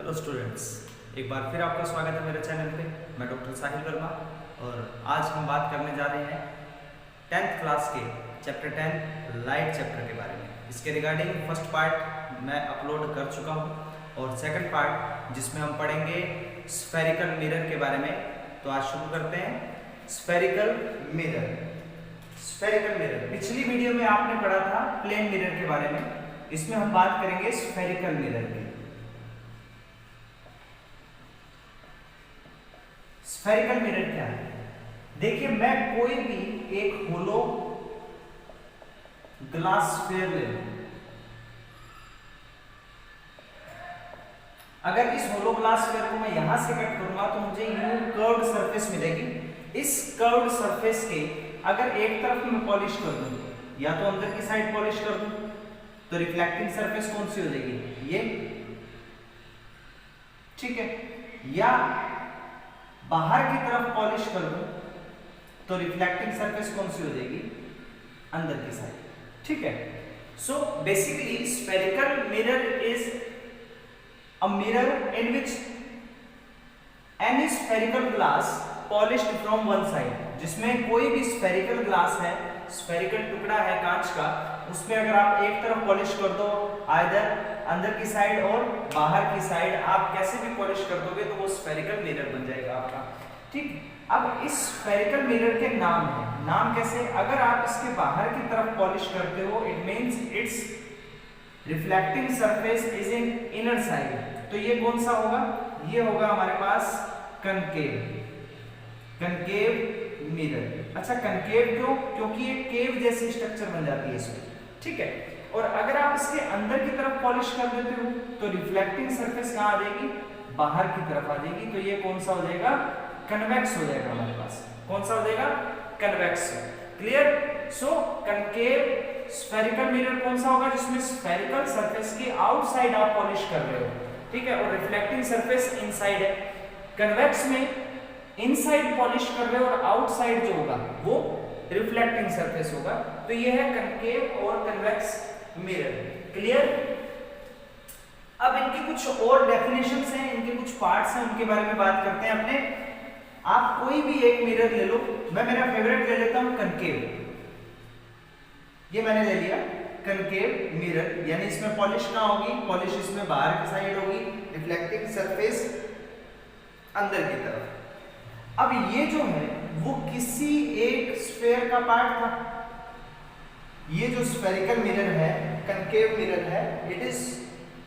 Hello students, एक बार फिर आपका स्वागत है मेरे चैनल पे। मैं डॉक्टर साहिल वर्मा और आज हम बात करने जा रहे हैं 10th क्लास के चैप्टर 10 लाइट चैप्टर के बारे में। इसके रिगार्डिंग फर्स्ट पार्ट मैं अपलोड कर चुका हूँ और सेकंड पार्ट जिसमें हम पढ़ेंगे स्फेरिकल मिरर के बारे में। तो आज शुरू करते हैं। Spherical mirror. स्फेरिकल मिरर पिछली वीडियो में आपने पढ़ा था प्लेन मिरर के बारे में, इसमें हम बात करेंगे स्फेरिकल मिरर की। स्फेरिकल मिरर क्या है? देखिए, मैं कोई भी एक होलो ग्लास स्फीयर ले लूं, अगर इस होलो ग्लास स्फीयर को मैं यहां से कट करूंगा तो मुझे यूं कर्व्ड सरफेस मिलेगी। इस कर्व्ड सरफेस के अगर एक तरफ मैं पॉलिश कर दूं या तो अंदर की साइड पॉलिश कर दूं तो रिफ्लेक्टिंग सरफेस कौन सी हो जाएगी? ये, ठीक है। या बाहर की तरफ पॉलिश कर दूं तो रिफ्लेक्टिंग सरफेस कौन सी हो जाएगी? अंदर की साइड, ठीक है। So basically spherical mirror is a mirror in which any spherical glass polished from one side, जिसमें कोई भी स्फेरिकल ग्लास है, स्फेरिकल टुकड़ा है कांच का, उसमें अगर आप एक तरफ पॉलिश कर दो, आइदर अंदर की साइड और बाहर की साइड, आप कैसे भी पॉलिश कर दोगे तो वो स्फेरिकल मिरर बन जाएगा आपका, ठीक। अब इस स्फेरिकल मिरर के नाम है, नाम कैसे? अगर आप इसके बाहर की तरफ पॉलिश करते हो, it means it's reflecting surface is in inner side, तो ये कौन सा होगा? ये होगा हमारे पास कनकेव, कनकेव मिरर। अच्छा, कनकेव क्यों? क्योंकि ये केव जैसी स्ट्रक्चर बन जाती है इसमें, ठीक है। और अगर आप इसके अंदर की तरफ पॉलिश कर देते हो तो रिफ्लेक्टिंग सरफेस कहां आ जाएगी? बाहर की तरफ आ जाएगी, तो ये कौन सा हो जाएगा? कन्वेक्स हो जाएगा हमारे पास। कौन सा हो जाएगा? कन्वेक्स। क्लियर? सो कनकेव स्फेरिकल मिरर कौन सा होगा? जिसमें स्फेरिकल सरफेस की आउटसाइड आप पॉलिश कर रहे हो, ठीक है, और रिफ्लेक्टिंग सरफेस इनसाइड है। कन्वेक्स में इनसाइड पॉलिश कर रहे हो और आउटसाइड जो होगा वो रिफ्लेक्टिंग सरफेस होगा। तो ये है कनकेव और कन्वेक्स मिरर। क्लियर? अब इनकी कुछ और डेफिनेशंस हैं, इनके कुछ पार्ट्स हैं, उनके बारे में बात करते हैं अपने। आप कोई भी एक मिरर ले लो, मैं मेरा फेवरेट ले लेता हूं कनकेव, ये मैंने ले लिया कनकेव मिरर, यानी इसमें पॉलिश कहां होगी? पॉलिश इसमें बाहर की साइड होगी, रिफ्लेक्टिंग सरफेस अंदर की तरफ। अब ये जो है वो किसी एक स्फीयर का पार्ट था। ये जो स्फेरिकल मिरर है, कनकेव मिरर है, it is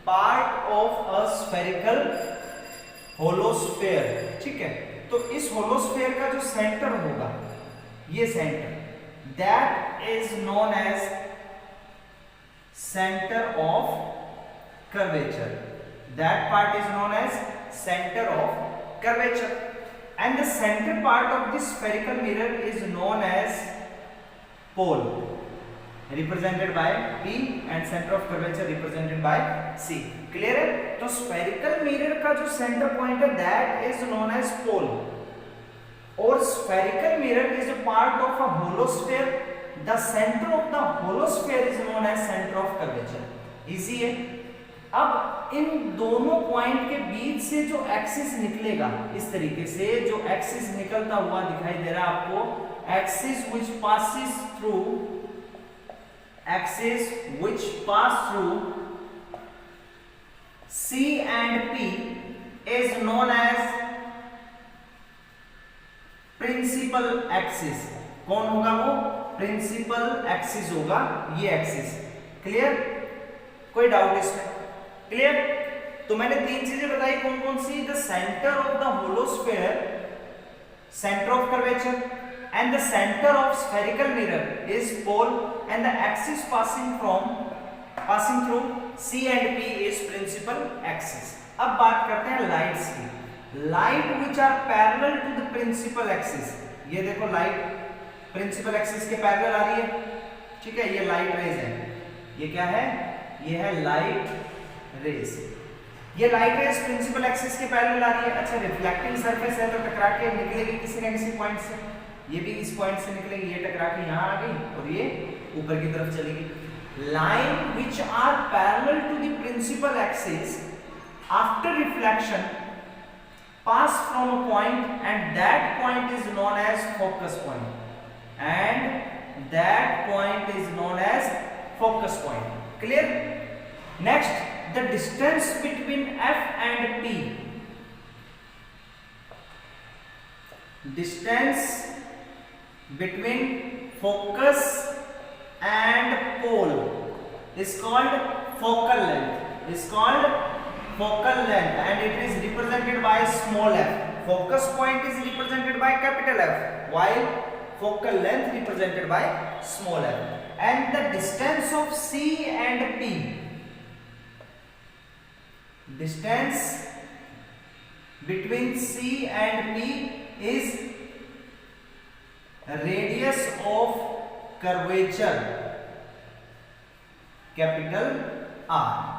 part of a spherical hollow sphere, ठीक है। तो इस होलोस्फीयर का जो सेंटर होगा, ये centre, that is known as centre of curvature. That part is known as centre of curvature and the center part of this spherical mirror is known as pole, represented by P, and center of curvature represented by C. Clear है? तो spherical mirror का जो center point है that is known as pole, और spherical mirror is a part of a holosphere. The center of the holosphere is known as center of curvature. Easy है? अब इन दोनों point के बीच से जो एक्सिस निकलेगा, इस तरीके से जो एक्सिस निकलता हुआ दिखाई दे रहा है आपको, axis which passes through, axis which pass through C and P is known as principal axis. कौन होगा वो? प्रिंसिपल एक्सिस होगा ये एक्सिस। क्लियर? कोई डाउट इसमें? क्लियर? तो मैंने तीन चीजें बताई, कौन कौन सी? The centre of the hollow sphere, centre of curvature, and the centre of spherical mirror is pole, and the axis passing through C and P is principal axis. अब बात करते हैं लाइट्स की। Light which are parallel to the principal axis, ये देखो light principal axis के parallel आ रही है, ठीक है, ये लाइट रेज है। ये क्या है? ये है लाइट रेज। ये लाइट रेज प्रिंसिपल एक्सिस के पैरेलल आ रही है। अच्छा, रिफ्लेक्टिंग सरफेस है तो टकरा के निकलेगी किसी न किसी पॉइंट से, ये भी इस पॉइंट से निकलेगी, ये टकरा के यहाँ आ गई और ये ऊपर की तरफ चलेगी। Line which are parallel to the principal axis after reflection pass from a point and that point is known as focus point and that point is known as focus point. Clear? Next, the distance between F and P. Distance between focus and pole is called focal length. Is called focal length and it is represented by small f. Focus point is represented by capital F while focal length represented by small f. And the distance of C and P. Distance between C and P is radius of curvature capital R.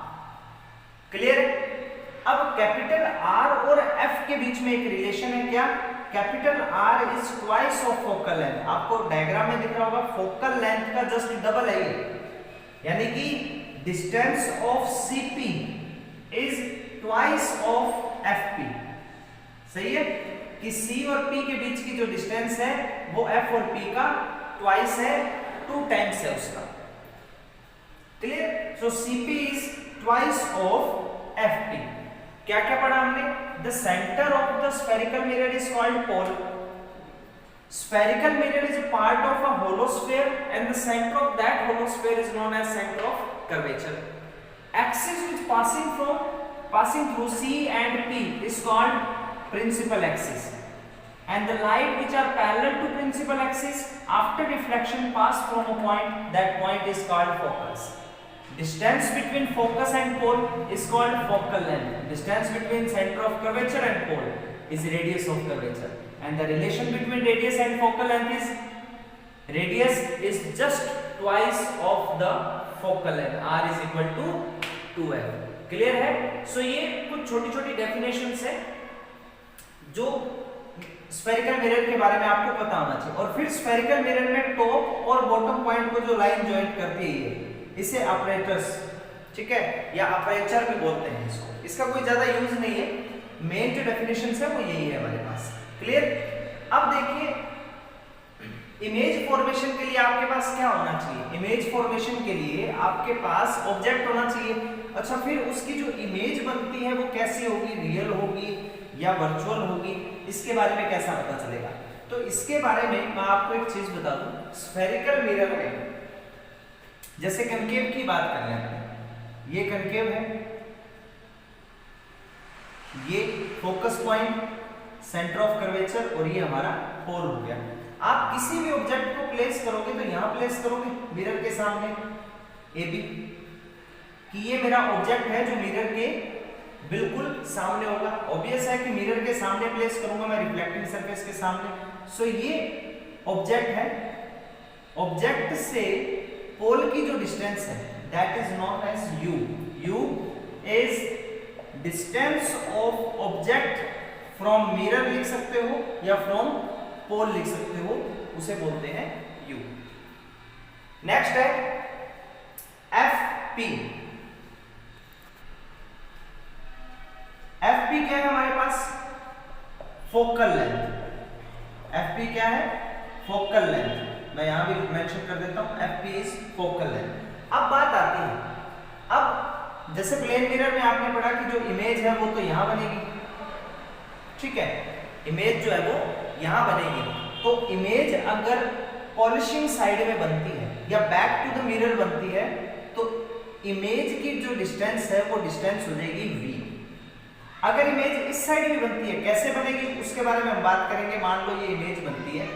Clear? अब capital R और F के बीच में एक relation है क्या? Capital R is twice of focal length. आपको diagram में दिख रहा होगा फोकल लेंथ का जस्ट डबल है ये, यानी कि distance of CP is twice of FP. सही है कि C और P के बीच की जो डिस्टेंस है वो F और P का ट्वाइस है, 2 टाइम्स है उसका. Clear? So CP is twice of FP. क्या क्या पढ़ा हमने? The centre of the spherical mirror is called pole. Spherical mirror is a part of a hollow sphere and the center of that hollow sphere is known as center of curvature. Axis which passing through C and P is called principal axis. And the light which are parallel to principal axis after reflection pass from a point, that point is called focus. Distance between focus and pole is called focal length. Distance between center of curvature and pole is radius of curvature. And the relation between radius and focal length is radius is just twice of the focal length. R is equal to 2L. Clear है? सो ये कुछ छोटी छोटी definitions है जो spherical mirror के बारे में आपको पता होना चाहिए. और फिर स्फेरिकल मिरर में टॉप और बॉटम पॉइंट को जो लाइन ज्वाइंट करती है इसे अपरेटर्स, ठीक है, या अपर्चर भी बोलते हैं इसको. इसका कोई ज्यादा यूज नहीं है, मेन जो डेफिनेशंस है वो यही है हमारे पास. क्लियर? अब देखिए इमेज फॉर्मेशन के लिए आपके पास क्या होना चाहिए? इमेज फॉर्मेशन के लिए आपके पास ऑब्जेक्ट होना चाहिए. अच्छा, फिर उसकी जो इमेज बनती है वो कैसी होगी? रियल होगी या वर्चुअल होगी? इसके बारे में कैसा पता चलेगा? तो इसके बारे में मैं आपको एक चीज बता दूं. स्फेरिकल मिरर में जैसे कनकेव की बात कर रहे हैं, ये कनकेव है, ये focus point, centre of curvature और ये हमारा पोल हो गया. आप किसी भी ऑब्जेक्ट को प्लेस करोगे तो यहां प्लेस करोगे मिरर के सामने AB, कि ये मेरा ऑब्जेक्ट है जो मिरर के बिल्कुल सामने होगा. ऑब्वियस है कि मिरर के सामने प्लेस करूंगा मैं रिफ्लेक्टिंग सरफेस के सामने. सो ये ऑब्जेक्ट है. ऑब्जेक्ट से पोल की जो डिस्टेंस है that is known as U. U is distance of object from mirror लिख सकते हो या फ्रॉम पोल लिख सकते हो, उसे बोलते हैं U. नेक्स्ट है FP. FP क्या है हमारे पास? Focal length. FP क्या है? Focal length. मैं यहां भी मेंशन कर देता हूं, FP इज फोकल लेंथ. अब बात आती है, अब जैसे प्लेन मिरर में आपने पढ़ा कि जो इमेज है वो तो यहां बनेगी, ठीक है, इमेज जो है वो यहां बनेगी. तो इमेज अगर पॉलिशिंग साइड में बनती है या बैक टू द मिरर बनती है तो इमेज की जो डिस्टेंस है वो डिस्टेंस हो जाएगी V. अगर इमेज इस साइड में बनती है, कैसे बनेगी उसके बारे में हम बात करेंगे. मान लो ये इमेज बनती है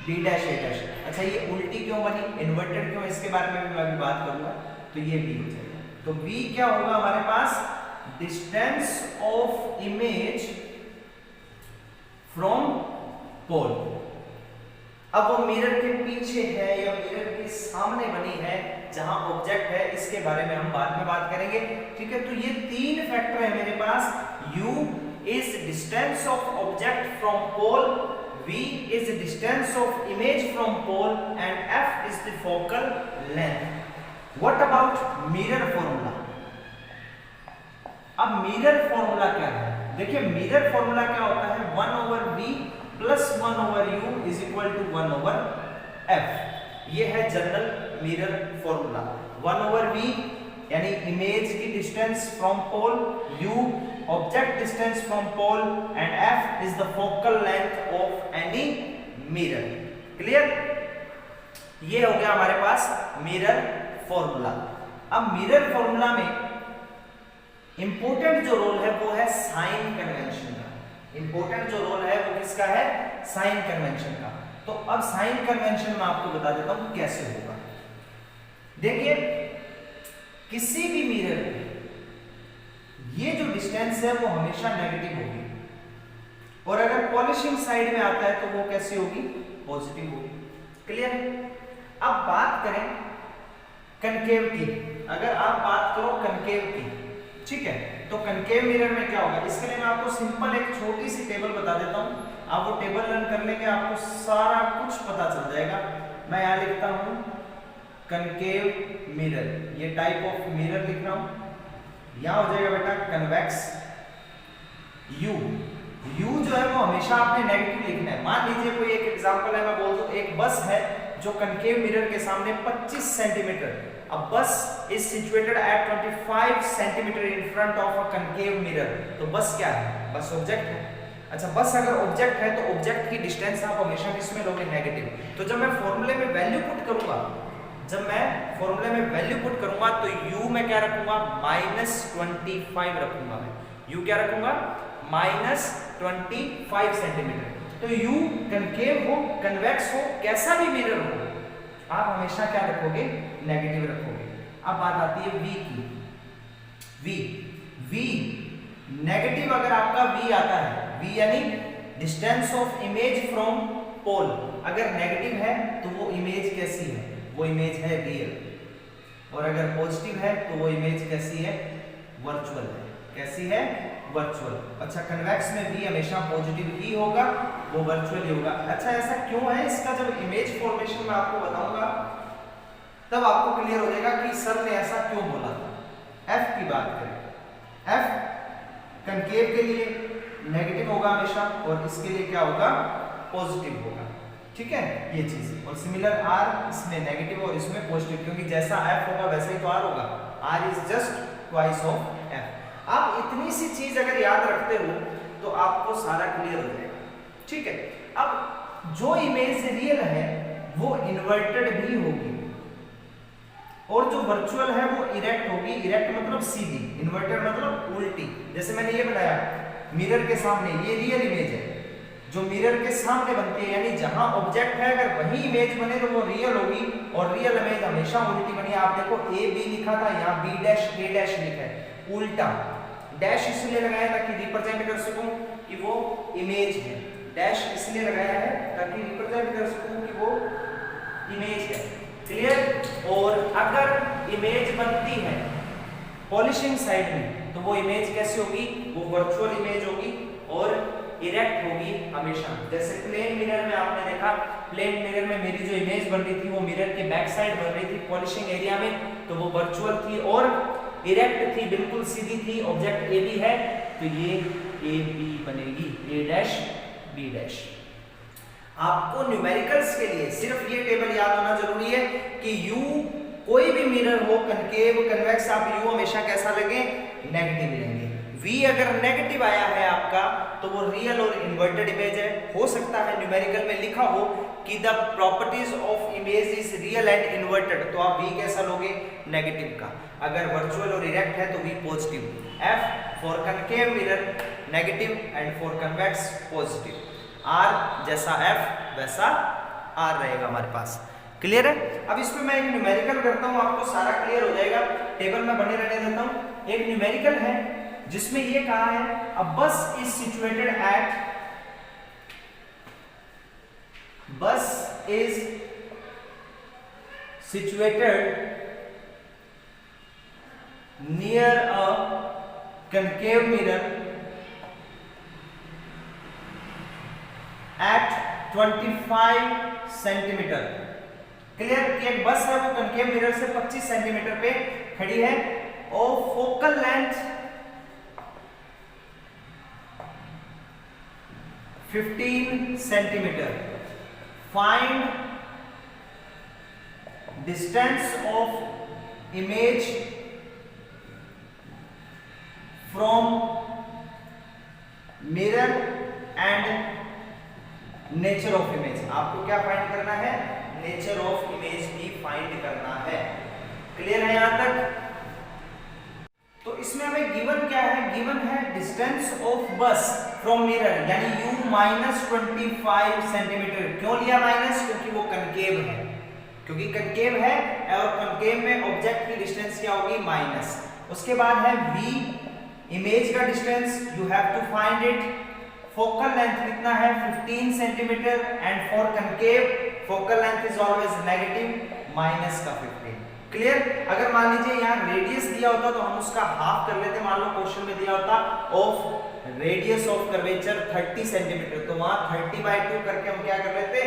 B डैश A डैश. अच्छा, ये उल्टी क्यों बनी, इन्वर्टेड क्यों, इसके बारे में भी मैं अभी बात करूंगा. तो ये B हो जाएगा. तो B क्या होगा हमारे पास? Distance of image from pole. अब वो मिरर के पीछे है या मिरर के सामने बनी है जहां ऑब्जेक्ट है, इसके बारे में हम बाद में बात करेंगे, ठीक है. तो ये 3 फैक्टर है मेरे पास. U is distance of object from pole, V is the distance of image from pole and F is the focal length. What about mirror formula? अब मिरर फॉर्मूला क्या है? देखिए मिरर फॉर्मूला क्या होता है, 1/v plus 1/u is equal to 1/f। ये है general mirror formula. 1/v यानी इमेज की distance from pole, u object distance from pole and f is the focal length of any mirror. Clear? ये हो गया हमारे पास मिरर फॉर्मूला। अब मिरर फॉर्मूला में इंपॉर्टेंट जो रोल है वो है साइन कन्वेंशन का। इंपॉर्टेंट जो रोल है वो किसका है? साइन कन्वेंशन का। तो अब साइन कन्वेंशन में आपको बता देता हूं कैसे होगा। देखिए किसी भी मिरर में ये जो डिस्टेंस है वो हमेशा नेगेटिव होगी, और अगर पॉलिशिंग साइड में आता है तो वो कैसी होगी? पॉजिटिव होगी। क्लियर? अब बात करें कनकेव की। अगर आप बात करो कनकेव की, ठीक है, तो कनकेव मिरर में क्या होगा? इसके लिए मैं आपको सिंपल एक छोटी सी टेबल बता देता हूं। आप वो टेबल रन कर लेंगे, आपको सारा कुछ पता चल जाएगा। मैं यहां लिखता हूं कनकेव मिरर, ये टाइप ऑफ मिरर लिख रहा हूं। यहां हो जाएगा बेटा कन्वेक्स यू। यू जो है वो हमेशा आपने नेगेटिव लिखना है। मान लीजिए कोई एक एग्जांपल है, मैं बोल दूं एक बस है जो कनकेव मिरर के सामने 25 सेंटीमीटर। अब बस is situated at 25 centimetre in front of a concave mirror. तो बस क्या है? बस ऑब्जेक्ट है। अच्छा, बस अगर ऑब्जेक्ट है तो ऑब्जेक्ट की डिस्टेंस आप हमेशा किसमें लोगे? नेगेटिव। तो जब मैं फॉर्मूले में वैल्यू पुट करूंगा, तो u में क्या रखूंगा? -25 रखूंगा मैं। u क्या रखूंगा? -25 सेंटीमीटर। तो u कनकेव हो, कन्वेक्स हो, कैसा भी मिरर हो, आप हमेशा क्या रखोगे? नेगेटिव रखोगे। अब बात आती है v की। v नेगेटिव अगर आपका v आता है, v यानी distance of image from pole, अगर नेगेटिव है तो वो इमेज कैसी है? वो इमेज है रियल। और अगर पॉजिटिव है तो वो इमेज कैसी है? वर्चुअल है। कैसी है? वर्चुअल। अच्छा, कन्वेक्स में भी हमेशा पॉजिटिव ही होगा, वो वर्चुअल ही होगा। अच्छा, ऐसा क्यों है? इसका जब इमेज फॉर्मेशन में आपको बताऊंगा तब आपको क्लियर हो जाएगा कि सर ने ऐसा क्यों बोला था। एफ की बात करें, एफ कनकेव के लिए नेगेटिव होगा हमेशा, और इसके लिए क्या होगा? पॉजिटिव होगा। ठीक है, ये चीज। और सिमिलर आर, इसमें नेगेटिव और इसमें पॉजिटिव, क्योंकि जैसा एफ होगा वैसे ही तो आर होगा। R is just twice of F. आप इतनी सी चीज अगर याद रखते हो तो आपको सारा क्लियर हो जाएगा। ठीक है, अब जो इमेज रियल है वो इन्वर्टेड भी होगी, और जो वर्चुअल है वो इरेक्ट होगी। इरेक्ट मतलब सीधी, इन्वर्टेड मतलब उल्टी। जैसे मैंने ये बनाया मिरर के सामने, ये रियल इमेज है जो मिरर के सामने बनती है, यानी जहां ऑब्जेक्ट है अगर वही इमेज बने तो वो रियल होगी, और रियल इमेज हमेशा उल्टी बनी। आप देखो ए बी लिखा था, यहाँ बी डैश ए डैश लिखा है, उल्टा। डैश इसलिए लगाया ताकि रिप्रेजेंट कर सकूं कि वो इमेज है। डैश इसलिए लगाया है ताकि रिप्रेजेंट कर सकूं कि वो इमेज है। क्लियर? और अगर इमेज बनती है पॉलिशिंग साइड में तो वो इमेज कैसी होगी? वो वर्चुअल इमेज होगी और इरेक्ट होगी हमेशा। जैसे प्लेन मिरर में आपने देखा, प्लेन मिरर में मेरी जो इमेज बन रही थी वो मिरर के बैक साइड बन रही थी पॉलिशिंग एरिया में, तो वो वर्चुअल थी और इरेक्ट थी, बिल्कुल सीधी थी। ऑब्जेक्ट ए बी है तो ये ए बी बनेगी, ए डैश बी डैश। आपको न्यूमेरिकल्स के लिए सिर्फ ये टेबल याद होना जरूरी है कि u कोई भी मिरर हो, कनकेव कन्वेक्स, आप u हमेशा कैसा लगे? नेगेटिव लेंगे। v अगर नेगेटिव आया है आपका तो वो रियल और इन्वर्टेड इमेज है। हो सकता है न्यूमेरिकल में लिखा हो कि the properties of image is real and inverted, तो आप v कैसा लोगे? नेगेटिव का। अगर वर्चुअल और इरेक्ट है तो v positive. f for concave mirror negative and for convex positive. r जैसा f वैसा r रहेगा हमारे पास। क्लियर है? अब इसमें मैं एक न्यूमेरिकल करता हूं, आपको सारा क्लियर हो जाएगा। टेबल में बने रहने देता हूं। एक न्यूमेरिकल है जिसमें ये कहा है अ बस इज सिचुएटेड एट, बस is situated near a concave mirror at 25 centimetre. Clear कि एक बस है वो कनकेव मिरर से 25 सेंटीमीटर पे खड़ी है और focal length 15 centimetre. Find distance of image from mirror and nature of image. आपको क्या फाइंड करना है? नेचर ऑफ इमेज भी फाइंड करना है। क्लियर है यहां तक? तो इसमें हमें गिवन क्या है? गिवन है डिस्टेंस ऑफ बस फ्रॉम मिरर, यानी u माइनस 25 सेंटीमीटर। क्यों लिया माइनस? क्योंकि वो कनकेव है, क्योंकि कनकेव है और कनकेव में ऑब्जेक्ट की डिस्टेंस क्या होगी? माइनस। उसके बाद है v, इमेज का distance, you have to find it. Focal length कितना है? 15 centimetre and for concave focal length is always negative, minus का 15। क्लियर? अगर मान लीजिए यहाँ रेडियस दिया होता तो हम उसका हाफ कर लेते। मान लो क्वेश्चन में दिया होता of radius of curvature 30 centimetre, तो वहां 30/2 करके हम क्या कर लेते?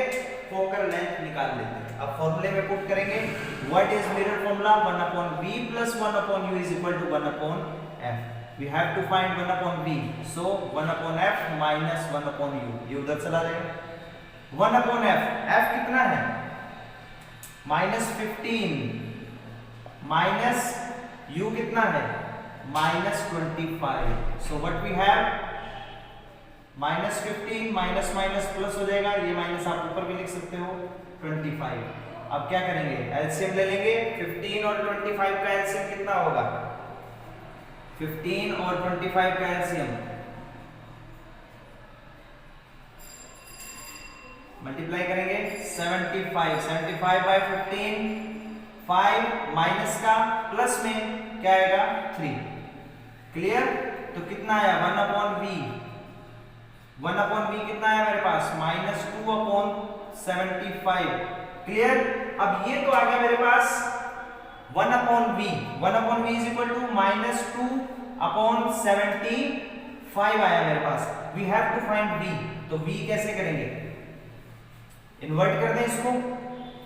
फोकल लेंथ निकाल लेते। अब फॉर्मूले में पुट करेंगे, what is mirror formula? 1/v plus 1/u is equal to 1/f। We have to find 1/v, so 1/f minus 1/u, ये उधर चला जाएगा। 1/f, f कितना है? -15 माइनस u कितना है? -25। so what we have? -15 minus minus plus हो जाएगा, ये माइनस आप ऊपर भी लिख सकते हो, 25। अब क्या करेंगे? एलसीएम ले लेंगे। 15 और 25 का एलसीएम कितना होगा? 15 और 25 का एलसीएम मल्टीप्लाई करेंगे 75/15, 5 माइनस का प्लस में क्या आएगा? 3। क्लियर? तो कितना आया? 1/v। 1/v कितना आया मेरे पास? -2/75। क्लियर? अब ये तो आ गया मेरे पास 1/v। 1/v is equal to -2/75 आया मेरे पास। We have to find v, तो v कैसे करेंगे? इन्वर्ट कर दें इसको,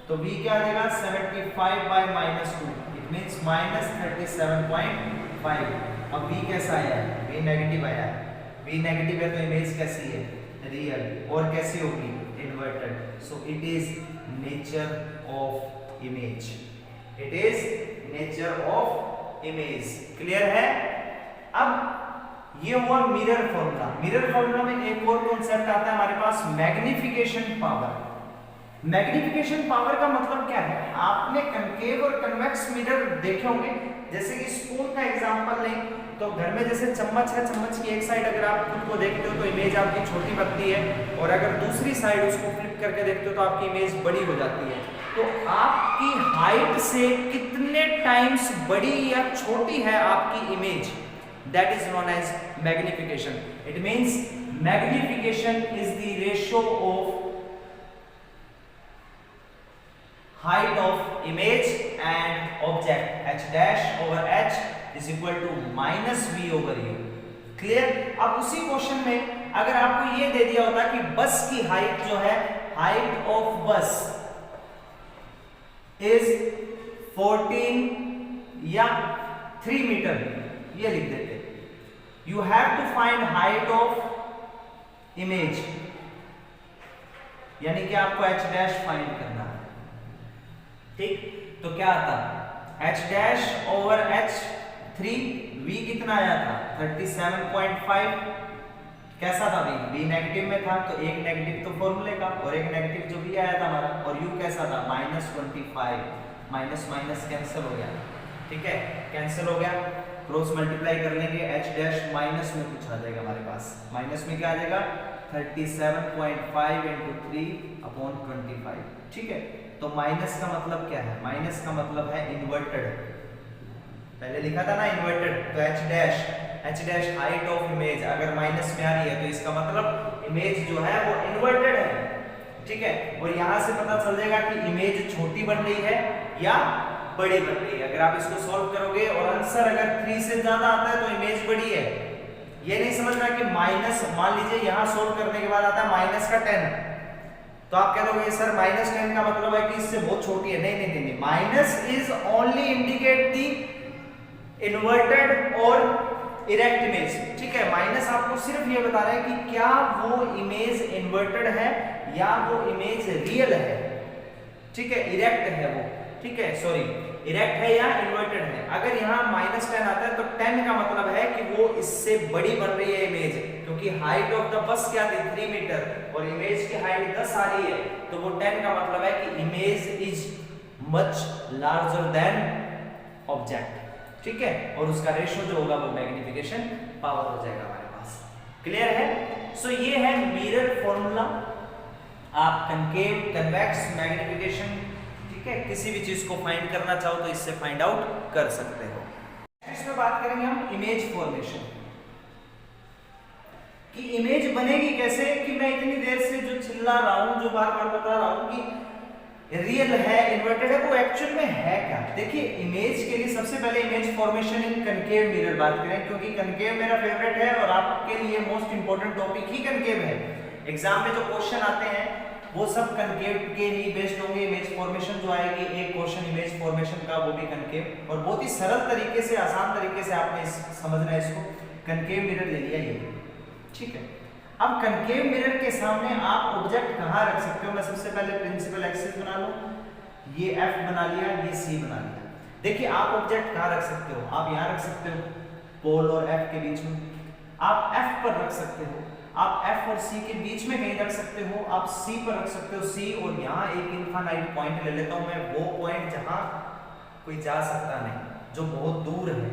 तो v क्या आ जाएगा? 75/-2, इट मींस -37.5। अब v कैसा आया? v नेगेटिव आया। v नेगेटिव है तो इमेज कैसी है? रियल। और कैसी होगी? Inverted. So it is nature of image. It is nature of image. Clear है? अब ये हुआ मिरर फॉर्मूला। मिरर फॉर्मूला में एक और कॉन्सेप्ट आता है हमारे पास, मैग्निफिकेशन पावर। मैग्निफिकेशन पावर का मतलब क्या है? आपने कनकेव और कन्वेक्स मिरर देखे होंगे। जैसे कि स्पून का एग्जांपल लें तो घर में जैसे चम्मच है, चम्मच की एक साइड अगर आप खुद को देखते हो तो इमेज आपकी छोटी बनती है, और अगर दूसरी साइड उसको फ्लिप करके देखते हो तो आपकी इमेज बड़ी हो जाती है। तो आपकी हाइट से कितने टाइम्स बड़ी या छोटी है आपकी image, that is known as magnification. It means magnification is the ratio of height of image and object, h dash over h is equal to -v/u। Clear? अब उसी क्वेश्चन में अगर आपको ये दे दिया होता कि बस की हाइट जो है, हाइट ऑफ बस इज 14 या 3 मीटर, ये लिख देते। You have to find height of image, यानी कि आपको h डैश फाइंड करना है। ठीक? तो क्या आता? h dash over h3, v कितना आया था? 37.5। कैसा था v? v नेगेटिव में था, तो एक नेगेटिव तो फॉर्मूले का और एक नेगेटिव जो v आया था हमारा, और u कैसा था? -25। माइनस माइनस कैंसिल हो गया। ठीक है? कैंसिल हो गया, क्रॉस मल्टीप्लाई कर लेंगे, h डैश माइनस में कुछ आ जाएगा हमारे पास। माइनस में क्या आ जाएगा? 37.5 × 3/25। ठीक है? तो माइनस का मतलब क्या है? माइनस का मतलब है इन्वर्टेड। पहले लिखा था ना इन्वर्टेड, तो h dash height of image अगर माइनस में आ रही है तो इसका मतलब इमेज जो है वो इन्वर्टेड है। ठीक है? और यहां से पता चल जाएगा कि इमेज छोटी बन रही है या बड़ी बन रही है। अगर आप इसको सॉल्व करोगे और आंसर अगर 3 से ज्यादा आता है तो इमेज बड़ी है। ये नहीं समझना कि माइनस, मान लीजिए यहां सॉल्व करने के बाद आता है -10, तो आप कह दोगे सर -10 का मतलब है कि इससे बहुत छोटी है। नहीं, minus is only indicate the inverted और इरेक्ट इमेज, ठीक है। माइनस आपको सिर्फ ये बता रहा है कि क्या वो इमेज इन्वर्टेड है या वो इमेज रियल है, ठीक है, इरेक्ट है वो, ठीक है, सॉरी इरेक्ट है या इन्वर्टेड है। अगर यहाँ -10 आता है तो 10 का मतलब है कि वो इससे बड़ी बन रही है इमेज, क्योंकि हाइट ऑफ द बस क्या थी 3 मीटर और इमेज की हाइट 10 आ रही है, तो वो 10 का मतलब है कि image is much larger than object, ठीक है, और उसका रेशियो जो होगा वो मैग्निफिकेशन पावर हो जाएगा हमारे पास। क्लियर है? सो ये है मिरर फॉर्मूला। आप कनकेव, कन्वेक्स, मैग्निफिकेशन, ठीक है, किसी भी चीज को फाइंड करना चाहो तो इससे फाइंड आउट कर सकते हो। इसमें बात करेंगे हम इमेज फॉर्मेशन कि इमेज बनेगी कैसे, कि मैं इतनी देर से जो चिल्ला रहा हूं, जो बार बार बता रहा हूं कि रियल है, इन्वर्टेड है, वो एक्चुअल में है क्या। देखिए इमेज के लिए सबसे पहले इमेज फॉर्मेशन इन कनकेव मिरर बात करें, क्योंकि कनकेव मेरा फेवरेट है और आपके लिए मोस्ट इंपोर्टेंट टॉपिक ही कनकेव है। एग्जाम में जो क्वेश्चन आते हैं वो सब कनकेव के ही बेस्ड होंगे। इमेज फॉर्मेशन जो आएगी, एक क्वेश्चन इमेज फॉर्मेशन का, वो भी कनकेव, और बहुत ही सरल तरीके से, आसान तरीके से आपने समझना है इसको। कनकेव मिरर ले लिया ये, ठीक है। अब कनकेव मिरर के सामने आप ऑब्जेक्ट कहाँ रख सकते हो। मैं सबसे पहले प्रिंसिपल एक्सिस बना लूं, ये F बना लिया, ये C बना लिया। देखिए आप ऑब्जेक्ट कहाँ रख सकते हो, आप यहाँ रख सकते हो पोल और F के बीच में, आप F पर रख सकते हो, आप F और C के बीच में कहीं रख सकते हो, आप C पर रख सकते हो, C और यहाँ एक इनफाइनाइट पॉइंट ले लेता हूँ मैं, वो पॉइंट जहाँ कोई जा सकता नहीं, जो बहुत दूर है,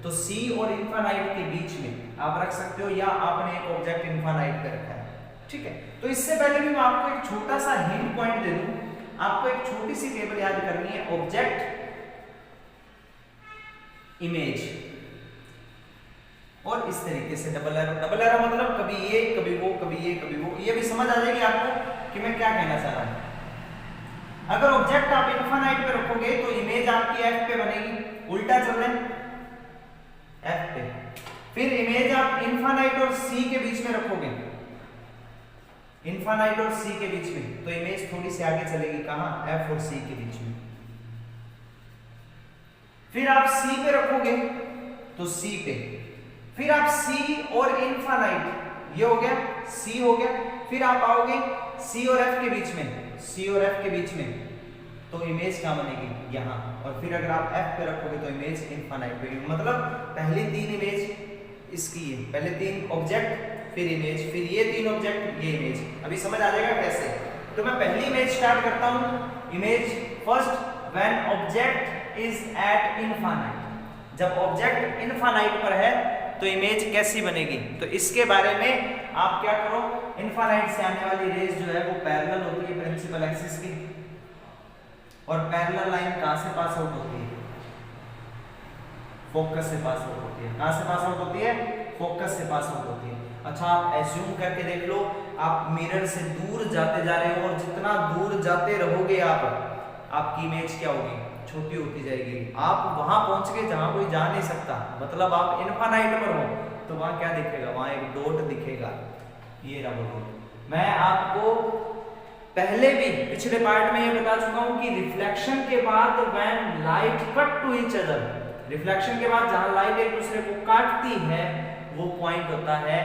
तो C और इनफाइनाइट के बीच में आप रख सकते हो, या आपने एक ऑब्जेक्ट इनफाइनाइट पे रखा है, ठीक है। तो इससे पहले भी मैं आपको एक छोटा सा हिंट पॉइंट दे दूं, आपको एक छोटी सी टेबल याद करनी है, ऑब्जेक्ट, इमेज, और इस तरीके से डबल एरो। डबल एरो मतलब कभी ये कभी वो, कभी ये कभी वो, ये भी समझ आ जाएगी आपको कि मैं क्या कहना चाह रहा हूं। अगर ऑब्जेक्ट आप इनफाइनाइट पे रखोगे तो इमेज आपकी F पे बनेगी, उल्टा चल रहे हैं F पे। फिर इमेज आप इनफाइनाइट और C के बीच में रखोगे, इनफाइनाइट और C के बीच में, तो इमेज थोड़ी सी आगे चलेगी, कहां, F और C के बीच में। फिर आप C पे रखोगे तो C पे, फिर आप C और इनफाइनाइट, ये हो गया, C हो गया, फिर आप आओगे C और F के बीच में, C और F के बीच में, तो इमेज कहां बनेगी, यहां। और फिर अगर आप F पे रखोगे तो इमेज इनफाइनाइट पे, मतलब पहली 3 इमेज इसकी है, पहले 3 ऑब्जेक्ट, फिर इमेज, फिर ये 3 ऑब्जेक्ट, ये इमेज। अभी समझ आ जाएगा कैसे। तो मैं पहली इमेज स्टार्ट करता हूं, image first when object is eight infinite, जब ऑब्जेक्ट इनफाइनाइट पर है तो इमेज कैसी बनेगी। तो इसके बारे में आप क्या करो, इनफाइनाइट से आने वाली रेज जो है वो पैरेलल होती है प्रिंसिपल एक्सिस की, और पैरेलल लाइन कहां से पास आउट होती है, फोकस से पास आउट होती है। कहां से पास आउट होती है, फोकस से पास आउट होती है। अच्छा आप एज्यूम करके देख लो, आप मिरर से दूर जाते जा रहे हो, और जितना दूर जाते रहोगे आप, आपकी इमेज क्या होगी, छोटी होती जाएगी। आप वहां पहुंच गए जहां कोई जा नहीं सकता, मतलब आप इनफाइनाइट पर हो, तो वहां क्या दिखेगा, वहां एक डॉट दिखेगा, ये रहा वो डॉट। मैं आपको पहले भी पिछले पार्ट में ये बता चुका हूं कि रिफ्लेक्शन के बाद when light cut to each other, reflection के बाद जहां लाइट एक दूसरे को काटती है वो पॉइंट होता है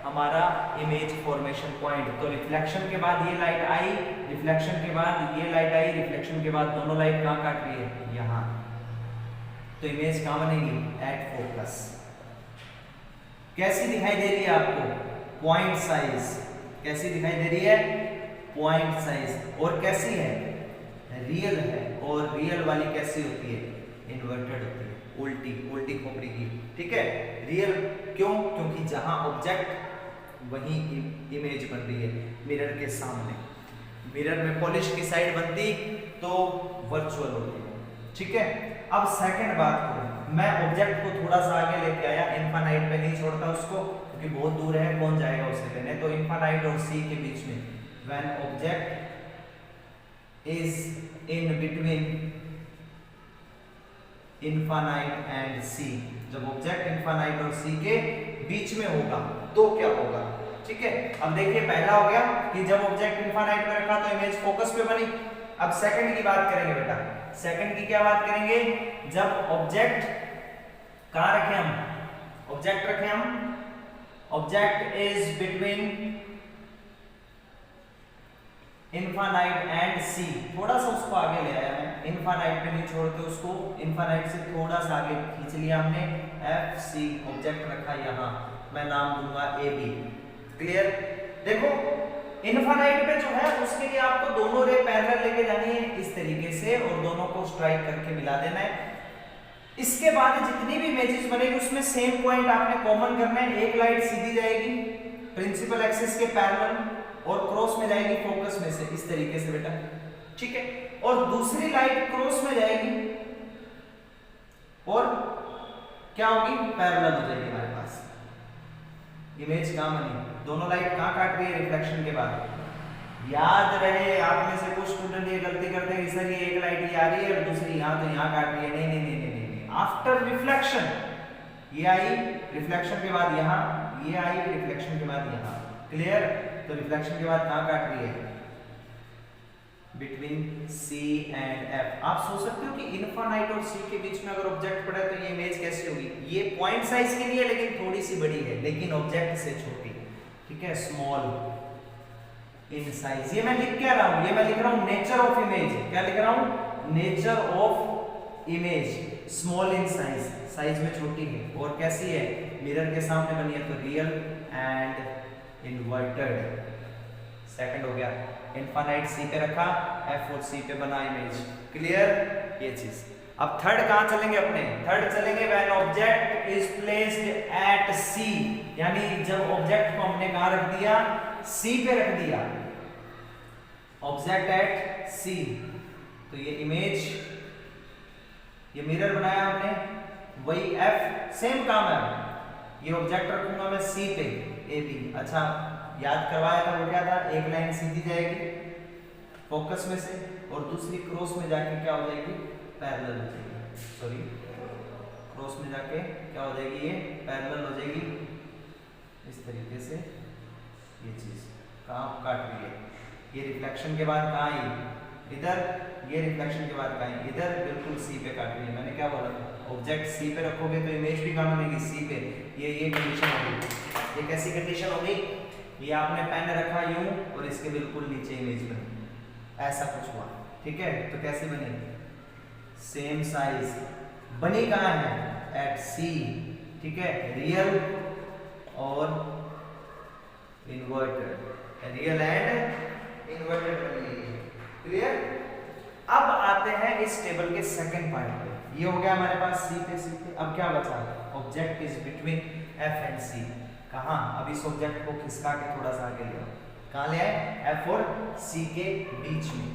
हमारा इमेज फॉर्मेशन पॉइंट। तो रिफ्लेक्शन के बाद ये लाइट आई, रिफ्लेक्शन के बाद ये लाइट आई, रिफ्लेक्शन के बाद दोनों लाइट कहां काट रही है, यहां, तो इमेज कहां बनेगी, एट फोकस। कैसी दिखाई दे रही है आपको, पॉइंट साइज, कैसी दिखाई दे रही है, पॉइंट साइज। और कैसी है, रियल है, और रियल वाली कैसी होती है, इन्वर्टेड होती है, उल्टी, उल्टी खोपड़ी की, ठीक है। रियल क्यों, क्योंकि जहां ऑब्जेक्ट वहीं इमेज बन रही है मिरर के सामने। मिरर में पॉलिश की साइड बनती तो वर्चुअल होती है, ठीक है। अब सेकंड बात करूं, मैं ऑब्जेक्ट को थोड़ा सा आगे लेके आया, इनफाइनाइट पे नहीं छोड़ता उसको क्योंकdem बहुत दूर है, कौन जाएगा उससे लेने, तो इनफाइनाइट और C के बीच में, when object is in between infinite and C, जब ऑब्जेक्ट इनफाइनाइट और C के बीच में होगा तो क्या होगा, ठीक है। अब देखिए पहला हो गया कि जब ऑब्जेक्ट इनफाइनाइट में रखा तो इमेज फोकस पे बनी। अब सेकंड की बात करेंगे बेटा, सेकंड की क्या बात करेंगे, जब ऑब्जेक्ट कहां रखे हम, ऑब्जेक्ट रखे हम, object is between infinite and C. थोड़ा सा उसको आगे ले आया मैं, इनफाइनाइट पे नहीं छोड़ते उसको, इनफाइनाइट से थोड़ा सा आगे खींच लिया हमने, एफ सी ऑब्जेक्ट रखा यहाँ, मैं नाम दूंगा ए बी। क्लियर? देखो इनफाइनाइट पे जो है उसके लिए आपको दोनों रे पैरेलल लेके जानी है इस तरीके से और दोनों को स्ट्राइक करके मिला देना है। इसके बाद जितनी भी इमेजेस बनेगी उसमें सेम पॉइंट आपने कॉमन करना है। एक लाइट सीधी जाएगी प्रिंसिपल एक्सिस के पैरेलल और क्रॉस में जाएगी फोकस में से, इस तरीके से बेटा, ठीक है। और दूसरी लाइट क्रॉस में जाएगी और क्या होगी, पैरेलल हो जाएगी हमारे पास। इमेज कहां बनी, दोनों लाइट कहां काट रही है, रिफ्लेक्शन के बाद। याद रहे आप में से कुछ स्टूडेंट ये गलती करते हैं कि सर ये एक लाइट ये आ रही है और दूसरी यहां तो यहां काट रही है। नहीं नहीं नहीं नहीं नहीं, आफ्टर रिफ्लेक्शन ये आई, रिफ्लेक्शन के बाद यहां ये आई, रिफ्लेक्शन के बाद यहां। क्लियर? तो रिफ्लेक्शन के बाद कहां काट रही है, बिटवीन C एंड F। आप सोच सकते हो कि इनफाइनाइट और C के बीच में अगर ऑब्जेक्ट पड़ा है तो ये इमेज कैसी होगी। ये पॉइंट साइज की नहीं है लेकिन थोड़ी सी बड़ी है, लेकिन ऑब्जेक्ट से छोटी, ठीक है, स्मॉल इन साइज। ये मैं लिख क्या रहा हूं, ये मैं लिख रहा हूं नेचर ऑफ इमेज। क्या लिख रहा हूं, nature of image, small in size, size में छोटी है और कैसी है, मिरर के सामने बनी है तो रियल एंड इन्वर्टेड। सेकंड हो गया, इनफाइनाइट सी पे रखा, एफ और सी पे बना इमेज। क्लियर? ये चीज। अब थर्ड कहां चलेंगे अपने, थर्ड चलेंगे when object is placed at C, यानी जब ऑब्जेक्ट को हमने कहां रख दिया, सी पे रख दिया, ऑब्जेक्ट एट सी। तो ये इमेज, ये मिरर बनाया हमने, वही एफ, सेम काम है। ये ऑब्जेक्ट रखूंगा मैं सी पे, ए बी। अच्छा याद करवाया था, वो क्या था, एक लाइन सीधी जाएगी फोकस में से और दूसरी क्रॉस में जाके क्या हो जाएगी, पैरेलल हो जाएगी। सॉरी, क्रॉस में जाके क्या हो जाएगी, ये पैरेलल हो जाएगी इस तरीके से। ये चीज कहाँ काट रही है, ये रिफ्लेक्शन के बाद कहाँ आई, इधर, ये रिफ्लेक्शन के बाद कहाँ आई, इधर, बिल्कुल सी पे काट रही है। मैंने क्या बोला था, ऑब्जेक्ट सी पे रखोगे तो इमेज भी कहाँ बनेगी, सी पे। ये कंडीशन होगी। ये कैसी कंडीशन होगी, ये आपने पेन रखा यूं और इसके बिल्कुल नीचे इमेज बनी, ऐसा कुछ हुआ, ठीक है। तो कैसे बनी, सेम साइज, बनी कहाँ है, एट सी, ठीक है, रियल और इन्वर्टेड, रियल एंड इन्वर्टेड बनी है। क्लियर? अब आते हैं इस टेबल के सेकंड पार्ट पे। ये हो गया हमारे पास सी पे, सी पे। अब क्या बचा, object is between F and C. कहां, अब इस ऑब्जेक्ट को खिसका के थोड़ा सा आगे ले आओ, कहां ले आए, एफ और सी के बीच में।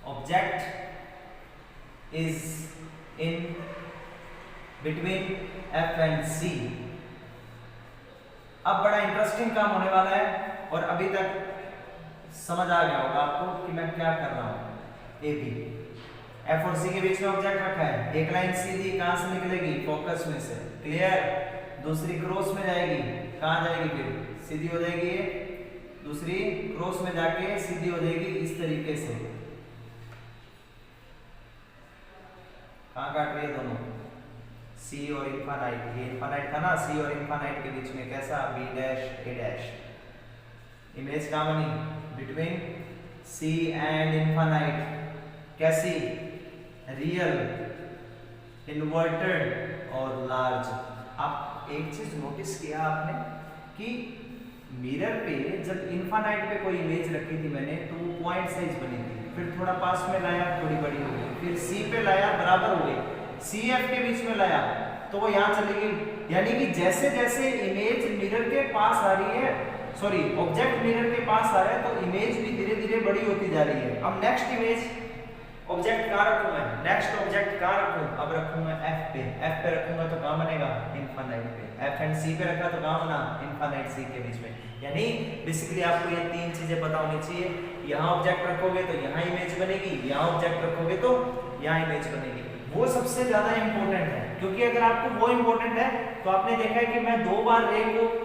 Object is in between F and C. अब बड़ा इंटरेस्टिंग काम होने वाला है और अभी तक समझ आ गया होगा आपको कि मैं क्या कर रहा हूं। ए बी, एफ और सी के बीच में ऑब्जेक्ट रखा है, एक लाइन सीधी कहां से निकलेगी, फोकस में से। क्लियर? दूसरी क्रॉस में जाएगी, कहां जाएगी, फिर सीधी हो जाएगी, दूसरी क्रॉस में जाके सीधी हो जाएगी इस तरीके से। कहां काट रही है दोनों, सी और इनफाइनाइट। ये इनफाइनाइट था ना, सी और इनफाइनाइट के बीच में कैसा, बी डैश ए डैश। इमेज कहां बनी, बिटवीन सी एंड इनफाइनाइट। कैसी, रियल, इन्वर्टेड और लार्ज। आप एक चीज नोटिस किया आपने कि मिरर पे जब इनफाइनाइट पे कोई इमेज रखी थी मैंने तो वो पॉइंट साइज बनी थी, फिर थोड़ा पास में लाया थोड़ी बड़ी हो गई, फिर सी पे लाया बराबर हो गई, सी एफ के बीच में लाया तो वो यहाँ चली गई। यानी कि जैसे जैसे इमेज मिरर के पास आ रही है, सॉरी ऑब्जेक्ट मिरर के पास आ रहा है तो इमेज भी धीरे धीरे बड़ी होती जा रही है। अब नेक्स्ट इमेज ऑब्जेक्ट कहाँ रखूं मैं, नेक्स्ट ऑब्जेक्ट कहाँ रखूं, अब रखूंगा एफ पे। एफ पे रखूंगा तो कहाँ बनेगा, इनफाइनाइट पे। एफ एंड सी पे रखा तो कहाँ बना, इनफाइनाइट सी के बीच में। यानी बेसिकली आपको ये तीन चीजें पता होनी चाहिए, यहाँ ऑब्जेक्ट रखोगे तो यहाँ इमेज बनेगी, यहाँ ऑब्जेक्ट रखोगे तो यहाँ इमेज बनेगी। वो सबसे ज्यादा इंपॉर्टेंट है, क्योंकि अगर आपको वो इंपॉर्टेंट है तो आपने देखा है कि मैं 2 बार रे को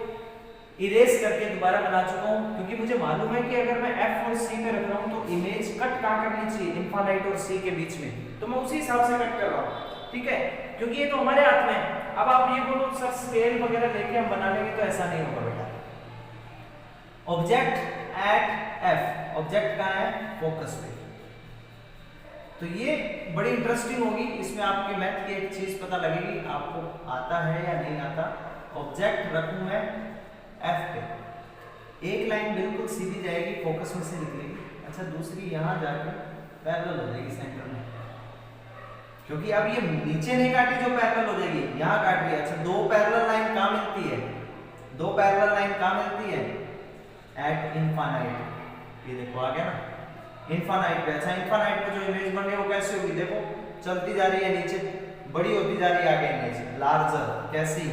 इरेज करके दोबारा बना चुका हूं, क्योंकि मुझे मालूम है कि अगर मैं एफ और सी पे रख रहा हूं तो इमेज कट कहां करनी चाहिए, इनफाइनाइट और सी के बीच में, तो मैं उसी हिसाब से कट कर रहा हूं। ठीक है, क्योंकि ये तो हमारे हाथ में है। अब आप ये बोलो सर स्केल वगैरह लेके हम बना लेंगे, तो ऐसा नहीं होगा बेटा। ऑब्जेक्ट एट एफ, ऑब्जेक्ट कहाँ है? फोकस पे। तो ये बड़ी इंटरेस्टिंग होगी, इसमें आपके मैथ की एक चीज पता लगेगी, आपको आता है या नहीं आता। ऑब्जेक्ट रखूं मैं एफ पे, एक लाइन बिल्कुल सीधी जाएगी, फोकस में से निकलेगी। अच्छा, दूसरी यहां जाके पैरेलल हो जाएगी सेंटर में, क्योंकि अब ये नीचे नहीं काटी जो पैरेलल हो जाएगी, यहां काट रही है। अच्छा, दो पैरेलल लाइन कहां मिलती है? दो पैरेलल लाइन कहां मिलती है? Eight infinite. ये देखो आ गया ना, इनफाइनाइट पे। अच्छा, इनफाइनाइट पे जो इमेज बन रही है वो कैसे होगी? देखो चलती जा रही है नीचे, बड़ी होती जा रही है आगे इमेज, लार्जर। कैसी?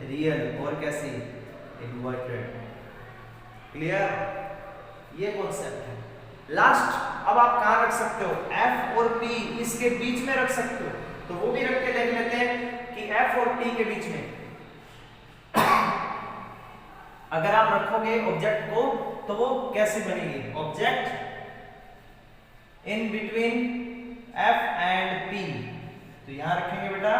रियल। और कैसी? इन्वर्टेड। क्लियर? ये कॉन्सेप्ट है। लास्ट अब आप कहां रख सकते हो? F और P इसके बीच में रख सकते हो, तो वो भी रख के देख लेते हैं कि F और P के बीच में अगर आप रखोगे ऑब्जेक्ट को तो वो कैसे बनेगी? Object in between F and P। तो यहां रखेंगे बेटा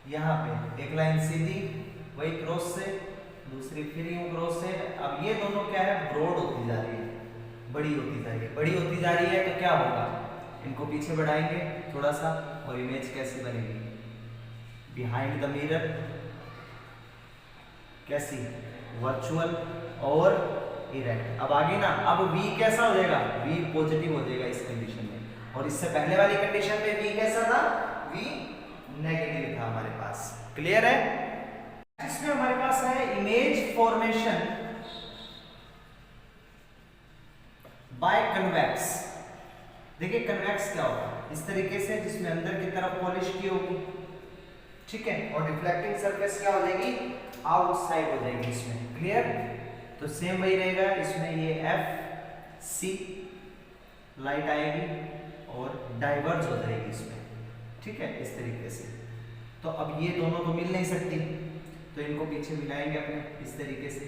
यहां पे एक लाइन सीधी, वही क्रॉस से, दूसरी फिर यूं क्रॉस से। अब ये दोनों क्या है? ब्रॉड होती जा रही है, बड़ी होती जा रही है। बड़ी होती जा रही है तो क्या होगा? इनको पीछे बढ़ाएंगे थोड़ा सा, और इमेज कैसी बनेगी? Behind the mirror. कैसी? वर्चुअल और इरेक्ट। अब आगे ना, अब V कैसा हो जाएगा? V पॉजिटिव हो जाएगा इस कंडीशन में, और इससे पहले वाली कंडीशन में V कैसा था? V नेगेटिव था हमारे पास। क्लियर है? इसमें हमारे पास है इमेज फॉर्मेशन बाय कन्वेक्स। देखिए कन्वेक्स क्या होगा? इस तरीके से, जिसमें अंदर की तरफ पॉलिश की होगी, ठीक है, और रिफ्लेक्टिंग सरफेस क्या हो जाएगी? आउटसाइड हो जाएगी इसमें। क्लियर? तो सेम वही रहेगा इसमें, ये एफ सी लाइट आएगी और डाइवर्ज हो जाएगी इसमें, ठीक है, इस तरीके से। तो अब ये दोनों तो मिल नहीं सकती, तो इनको पीछे मिलाएंगे अपने इस तरीके से।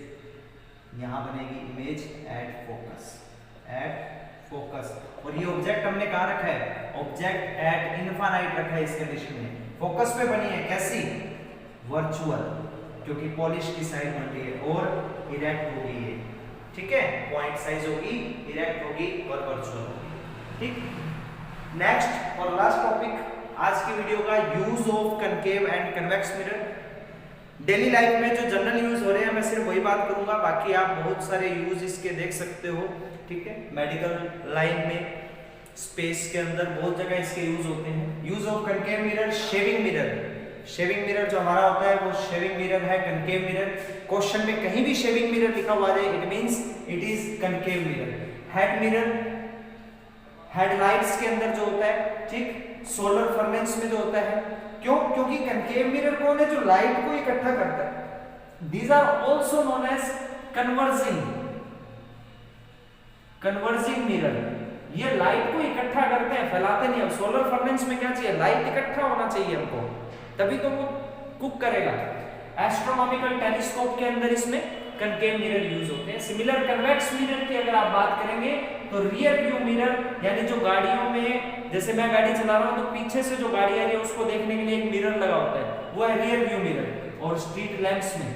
यहां बनेगी image at focus, at focus. और ये ऑब्जेक्ट हमने कहां रखा है? ऑब्जेक्ट एट इनफाइनाइट रखा है इस कंडीशन में, फोकस पे बनी है। कैसी? वर्चुअल, क्योंकि पॉलिश की साइड बन रही है, और इरेक्ट होगी ये, ठीक है, पॉइंट साइज होगी, इरेक्ट होगी और वर्चुअल होगी। ठीक, नेक्स्ट और लास्ट टॉपिक आज की वीडियो का, use of concave and convex mirror. Daily life में जो जनरल यूज हो रहे हैं मैं सिर्फ वही बात करूंगा, बाकी आप बहुत सारे यूज इसके देख सकते हो, ठीक है। मेडिकल लाइन में, स्पेस के अंदर बहुत जगह इसके यूज होते हैं। Use of concave mirror, shaving mirror. Shaving mirror जो हमारा होता है वो शेविंग मिरर है, कनकेव मिरर। क्वेश्चन में कहीं भी शेविंग मिरर लिखा हुआ है, it means it is concave mirror. Head mirror, headlights के अंदर जो होता है, ठीक, सोलर फर्नेस में जो होता है। क्यों? क्योंकि कनकेव मिरर कौन है? जो लाइट को इकट्ठा करता है। These are also known as converging mirror. ये लाइट को इकट्ठा करते हैं, फैलाते नहीं। अब सोलर फर्नेस में क्या चाहिए? लाइट इकट्ठा होना चाहिए हमको, तभी तो वो कुक करेगा। एस्ट्रोनॉमिकल टेलीस्कोप के अंदर इसमें कनकेव मिरर यूज होते हैं। सिमिलर कन्वेक्स मिरर की अगर आप बात करेंगे तो रियर व्यू मिरर, यानी जो गाड़ियों में, जैसे मैं गाड़ी चला रहा हूं तो पीछे से जो गाड़ी आ रही है उसको देखने के लिए एक मिरर लगा होता है, वो है रियर व्यू मिरर। और स्ट्रीट लैंप्स में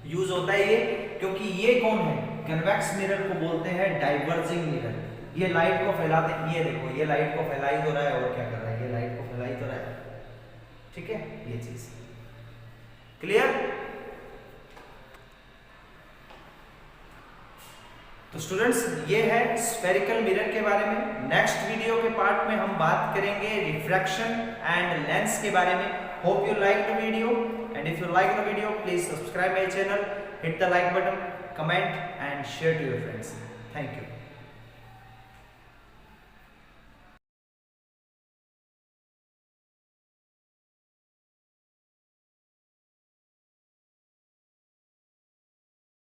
यूज होता है ये, क्योंकि ये कौन है? कन्वेक्स मिरर को बोलते हैं डाइवर्जिंग मिरर। ये लाइट को फैलाते हैं। ये देखो, ये लाइट को फैला ही तो रहा है, और क्या कर रहा है? ये लाइट को फैला ही तो रहा है, ठीक है, ये चीज क्लियर। तो स्टूडेंट्स, ये है स्फेरिकल मिरर के बारे में। नेक्स्ट वीडियो के पार्ट में हम बात करेंगे रिफ्रैक्शन एंड लेंस के बारे में। Hope you like the video, and if you like the video please subscribe my channel, hit the like button, comment and share to your friends. Thank you.